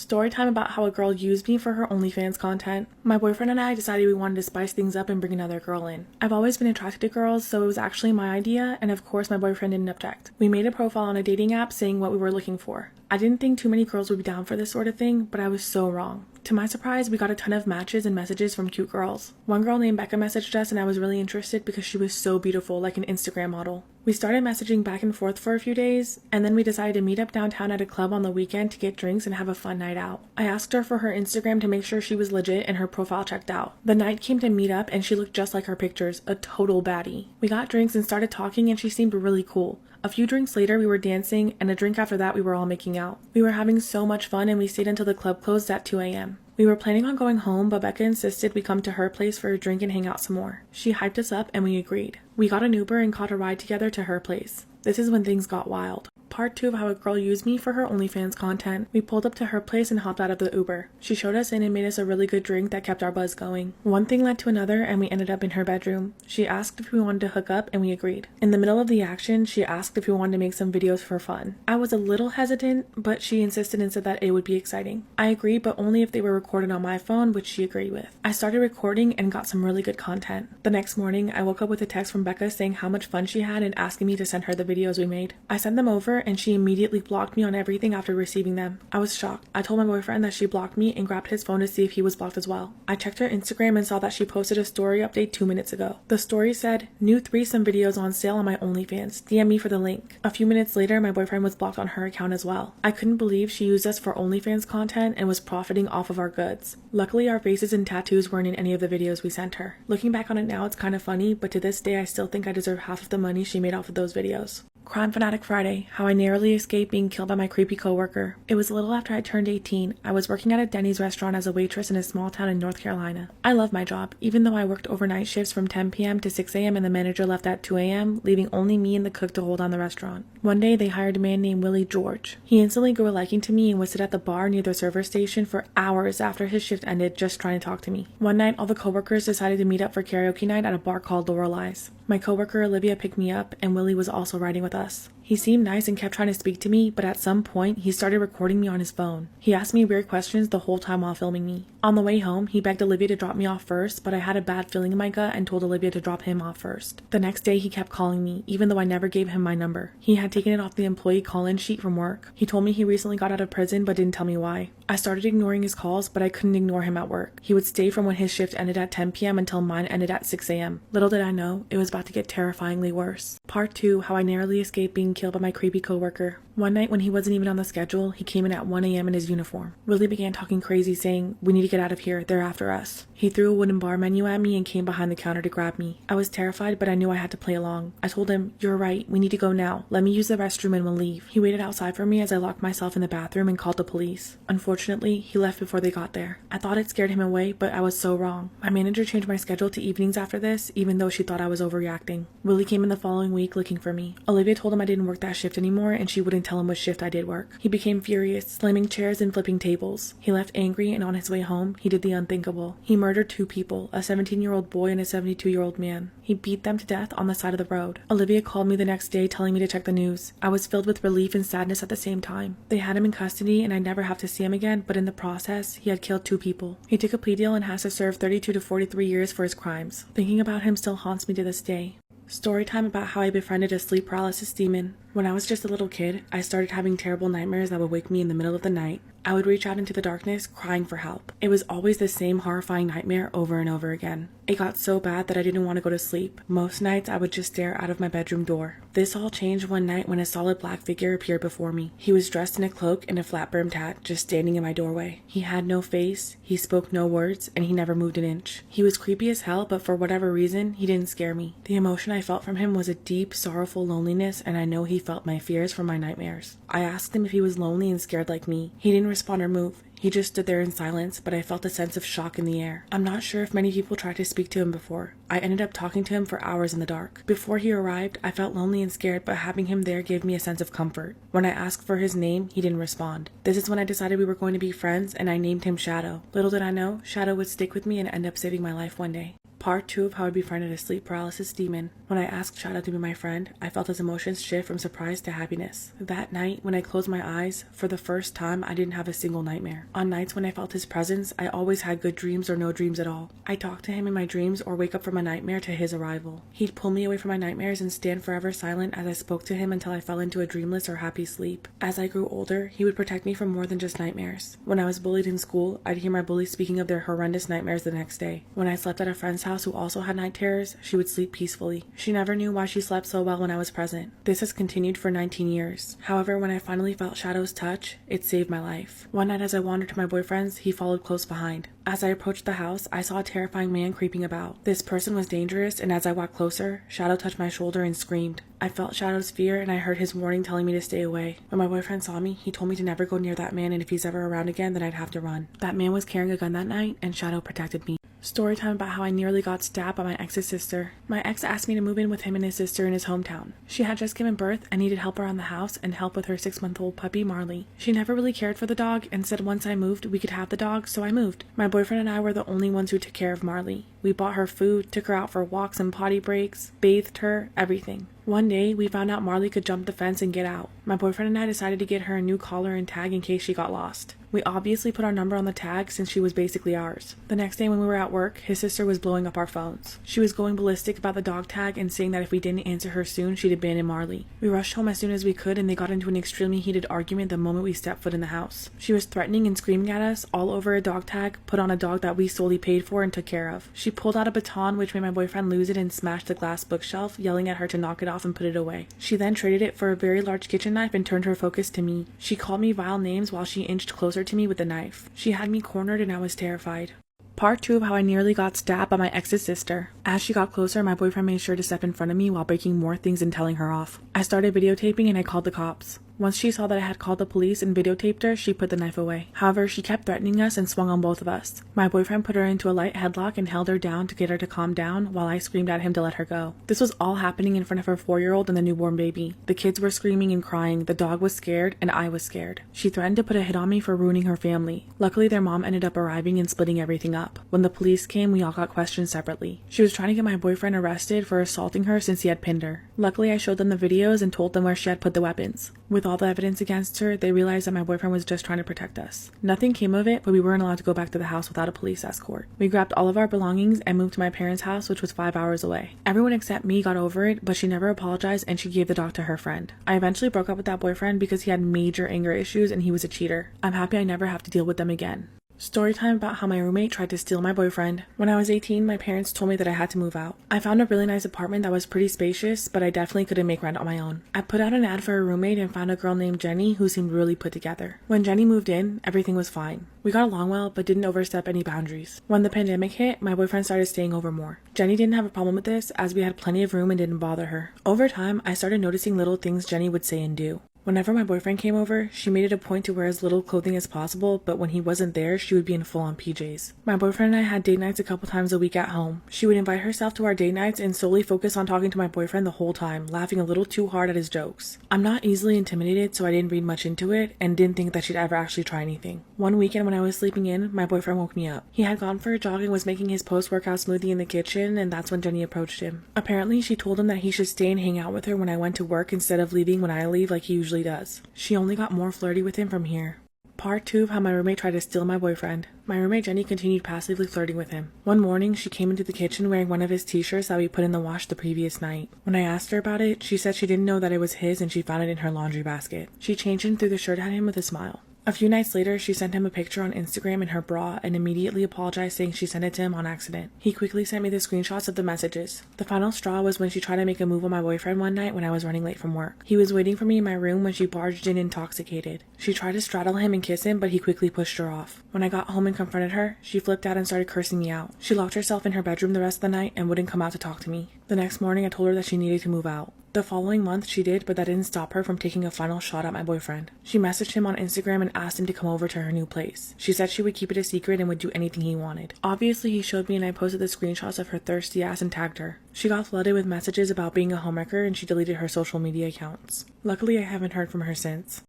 Story time about how a girl used me for her OnlyFans content. My boyfriend and I decided we wanted to spice things up and bring another girl in. I've always been attracted to girls, so it was actually my idea, and of course my boyfriend didn't object. We made a profile on a dating app saying what we were looking for. I didn't think too many girls would be down for this sort of thing, but I was so wrong. To my surprise, we got a ton of matches and messages from cute girls. One girl named Becca messaged us and I was really interested because she was so beautiful, like an Instagram model. We started messaging back and forth for a few days, and then we decided to meet up downtown at a club on the weekend to get drinks and have a fun night out. I asked her for her Instagram to make sure she was legit and her profile checked out. The night came to meet up and she looked just like her pictures, a total baddie. We got drinks and started talking and she seemed really cool. A few drinks later we were dancing, and a drink after that we were all making out. We were having so much fun and we stayed until the club closed at 2 a.m. We were planning on going home, but Becca insisted we come to her place for a drink and hang out some more. She hyped us up and we agreed. We got an Uber and caught a ride together to her place. This is when things got wild. Part 2 of how a girl used me for her OnlyFans content. We pulled up to her place and hopped out of the Uber. She showed us in and made us a really good drink that kept our buzz going. One thing led to another and we ended up in her bedroom. She asked if we wanted to hook up and we agreed. In the middle of the action, she asked if we wanted to make some videos for fun. I was a little hesitant, but she insisted and said that it would be exciting. I agreed, but only if they were recorded on my phone, which she agreed with. I started recording and got some really good content. The next morning, I woke up with a text from Becca saying how much fun she had and asking me to send her the videos we made. I sent them over and she immediately blocked me on everything after receiving them. I was shocked. I told my boyfriend that she blocked me and grabbed his phone to see if he was blocked as well. I checked her Instagram and saw that she posted a story update 2 minutes ago. The story said, "New threesome videos on sale on my OnlyFans. DM me for the link." A few minutes later, my boyfriend was blocked on her account as well. I couldn't believe she used us for OnlyFans content and was profiting off of our goods. Luckily, our faces and tattoos weren't in any of the videos we sent her. Looking back on it now, it's kind of funny, but to this day I still think I deserve half of the money she made off of those videos. Crime Fanatic Friday, how I narrowly escaped being killed by my creepy coworker. It was a little after I turned 18. I was working at a Denny's restaurant as a waitress in a small town in North Carolina. I love my job, even though I worked overnight shifts from 10 p.m. to 6 a.m. and the manager left at 2 a.m., leaving only me and the cook to hold down the restaurant. One day, they hired a man named Willie George. He instantly grew a liking to me and would sit at the bar near the server station for hours after his shift ended just trying to talk to me. One night, all the coworkers decided to meet up for karaoke night at a bar called Lorelei's. My coworker Olivia picked me up, and Willie was also riding with us. He seemed nice and kept trying to speak to me, but at some point, he started recording me on his phone. He asked me weird questions the whole time while filming me. On the way home, he begged Olivia to drop me off first, but I had a bad feeling in my gut and told Olivia to drop him off first. The next day, he kept calling me, even though I never gave him my number. He had taken it off the employee call-in sheet from work. He told me he recently got out of prison, but didn't tell me why. I started ignoring his calls, but I couldn't ignore him at work. He would stay from when his shift ended at 10 p.m. until mine ended at 6 a.m. Little did I know, it was about to get terrifyingly worse. Part 2, how I narrowly escaped being killed by my creepy coworker. One night when he wasn't even on the schedule, he came in at 1 a.m. in his uniform. Willie began talking crazy, saying, "We need to get out of here, they're after us." He threw a wooden bar menu at me and came behind the counter to grab me. I was terrified, but I knew I had to play along. I told him, "You're right, we need to go now. Let me use the restroom and we'll leave." He waited outside for me as I locked myself in the bathroom and called the police. Unfortunately, he left before they got there. I thought it scared him away, but I was so wrong. My manager changed my schedule to evenings after this, even though she thought I was overreacting. Willie came in the following week looking for me. Olivia told him I didn't work that shift anymore and she wouldn't tell him what shift I did work. He became furious, slamming chairs and flipping tables. He left angry, and on his way home, he did the unthinkable. He murdered 2 people, a 17-year-old boy and a 72-year-old man. He beat them to death on the side of the road. Olivia called me the next day telling me to check the news. I was filled with relief and sadness at the same time. They had him in custody and I'd never have to see him again, but in the process, he had killed 2 people. He took a plea deal and has to serve 32 to 43 years for his crimes. Thinking about him still haunts me to this day. Story time about how I befriended a sleep paralysis demon. When I was just a little kid, I started having terrible nightmares that would wake me in the middle of the night. I would reach out into the darkness, crying for help. It was always the same horrifying nightmare over and over again. It got so bad that I didn't want to go to sleep. Most nights, I would just stare out of my bedroom door. This all changed one night when a solid black figure appeared before me. He was dressed in a cloak and a flat-brimmed hat, just standing in my doorway. He had no face, he spoke no words, and he never moved an inch. He was creepy as hell, but for whatever reason, he didn't scare me. The emotion I felt from him was a deep, sorrowful loneliness, and I know he felt my fears from my nightmares. I asked him if he was lonely and scared like me. He didn't respond or move. He just stood there in silence, but I felt a sense of shock in the air. I'm not sure if many people tried to speak to him before. I ended up talking to him for hours in the dark. Before he arrived, I felt lonely and scared, but having him there gave me a sense of comfort. When I asked for his name, he didn't respond. This is when I decided we were going to be friends, and I named him Shadow. Little did I know, Shadow would stick with me and end up saving my life one day. Part 2 of how I befriended a sleep paralysis demon. When I asked Shadow to be my friend, I felt his emotions shift from surprise to happiness. That night, when I closed my eyes, for the first time I didn't have a single nightmare. On nights when I felt his presence, I always had good dreams or no dreams at all. I talked to him in my dreams or wake up from a nightmare to his arrival. He'd pull me away from my nightmares and stand forever silent as I spoke to him until I fell into a dreamless or happy sleep. As I grew older, he would protect me from more than just nightmares. When I was bullied in school, I'd hear my bullies speaking of their horrendous nightmares the next day. When I slept at a friend's house who also had night terrors, she would sleep peacefully. She never knew why she slept so well when I was present. This has continued for 19 years. However, when I finally felt Shadow's touch, it saved my life. One night as I wandered to my boyfriend's, he followed close behind. As I approached the house, I saw a terrifying man creeping about. This person was dangerous, and as I walked closer, Shadow touched my shoulder and screamed. I felt Shadow's fear, and I heard his warning telling me to stay away. When my boyfriend saw me, he told me to never go near that man, and if he's ever around again, then I'd have to run. That man was carrying a gun that night, and Shadow protected me. Storytime about how I nearly got stabbed by my ex's sister. My ex asked me to move in with him and his sister in his hometown. She had just given birth and needed help around the house and help with her 6-month-old puppy, Marley. She never really cared for the dog and said once I moved, we could have the dog, so I moved. My boyfriend and I were the only ones who took care of Marley. We bought her food, took her out for walks and potty breaks, bathed her, everything. One day, we found out Marley could jump the fence and get out. My boyfriend and I decided to get her a new collar and tag in case she got lost. We obviously put our number on the tag since she was basically ours. The next day when we were at work, his sister was blowing up our phones. She was going ballistic about the dog tag and saying that if we didn't answer her soon, she'd abandon Marley. We rushed home as soon as we could and they got into an extremely heated argument the moment we stepped foot in the house. She was threatening and screaming at us all over a dog tag put on a dog that we solely paid for and took care of. She pulled out a baton which made my boyfriend lose it and smashed the glass bookshelf, yelling at her to knock it off and put it away. She then traded it for a very large kitchen knife and turned her focus to me. She called me vile names while she inched closer to me with the knife. She had me cornered and I was terrified. Part 2 of how I nearly got stabbed by my ex's sister. As she got closer, my boyfriend made sure to step in front of me while breaking more things and telling her off. I started videotaping and I called the cops. Once she saw that I had called the police and videotaped her, she put the knife away. However, she kept threatening us and swung on both of us. My boyfriend put her into a light headlock and held her down to get her to calm down while I screamed at him to let her go. This was all happening in front of her 4-year-old and the newborn baby. The kids were screaming and crying, the dog was scared, and I was scared. She threatened to put a hit on me for ruining her family. Luckily, their mom ended up arriving and splitting everything up. When the police came, we all got questioned separately. She was trying to get my boyfriend arrested for assaulting her since he had pinned her. Luckily, I showed them the videos and told them where she had put the weapons. With all the evidence against her, they realized that my boyfriend was just trying to protect us. Nothing came of it, but we weren't allowed to go back to the house without a police escort. We grabbed all of our belongings and moved to my parents' house, which was 5 hours away. Everyone except me got over it, but she never apologized and she gave the dog to her friend. I eventually broke up with that boyfriend because he had major anger issues and he was a cheater. I'm happy I never have to deal with them again. Storytime about how my roommate tried to steal my boyfriend. When I was 18, my parents told me that I had to move out. I found a really nice apartment that was pretty spacious, but I definitely couldn't make rent on my own. I put out an ad for a roommate and found a girl named Jenny who seemed really put together. When Jenny moved in, everything was fine. We got along well, but didn't overstep any boundaries. When the pandemic hit, my boyfriend started staying over more. Jenny didn't have a problem with this, as we had plenty of room and didn't bother her. Over time, I started noticing little things Jenny would say and do. Whenever my boyfriend came over, she made it a point to wear as little clothing as possible, but when he wasn't there, she would be in full-on PJs. My boyfriend and I had date nights a couple times a week at home. She would invite herself to our date nights and solely focus on talking to my boyfriend the whole time, laughing a little too hard at his jokes. I'm not easily intimidated, so I didn't read much into it, and didn't think that she'd ever actually try anything. One weekend when I was sleeping in, my boyfriend woke me up. He had gone for a jog and was making his post-workout smoothie in the kitchen, and that's when Jenny approached him. Apparently, she told him that he should stay and hang out with her when I went to work instead of leaving when I leave like he usually does. She only got more flirty with him from here. Part 2 of how my roommate tried to steal my boyfriend. My roommate Jenny continued passively flirting with him. One morning, she came into the kitchen wearing one of his t-shirts that we put in the wash the previous night. When I asked her about it, she said she didn't know that it was his and she found it in her laundry basket. She changed and threw the shirt at him with a smile. A few nights later, she sent him a picture on Instagram in her bra and immediately apologized, saying she sent it to him on accident. He quickly sent me the screenshots of the messages. The final straw was when she tried to make a move on my boyfriend one night when I was running late from work. He was waiting for me in my room when she barged in intoxicated. She tried to straddle him and kiss him, but he quickly pushed her off. When I got home and confronted her, she flipped out and started cursing me out. She locked herself in her bedroom the rest of the night and wouldn't come out to talk to me. The next morning, I told her that she needed to move out. The following month she did, but that didn't stop her from taking a final shot at my boyfriend. She messaged him on Instagram and asked him to come over to her new place. She said she would keep it a secret and would do anything he wanted. Obviously he showed me and I posted the screenshots of her thirsty ass and tagged her. She got flooded with messages about being a homewrecker and she deleted her social media accounts. Luckily I haven't heard from her since.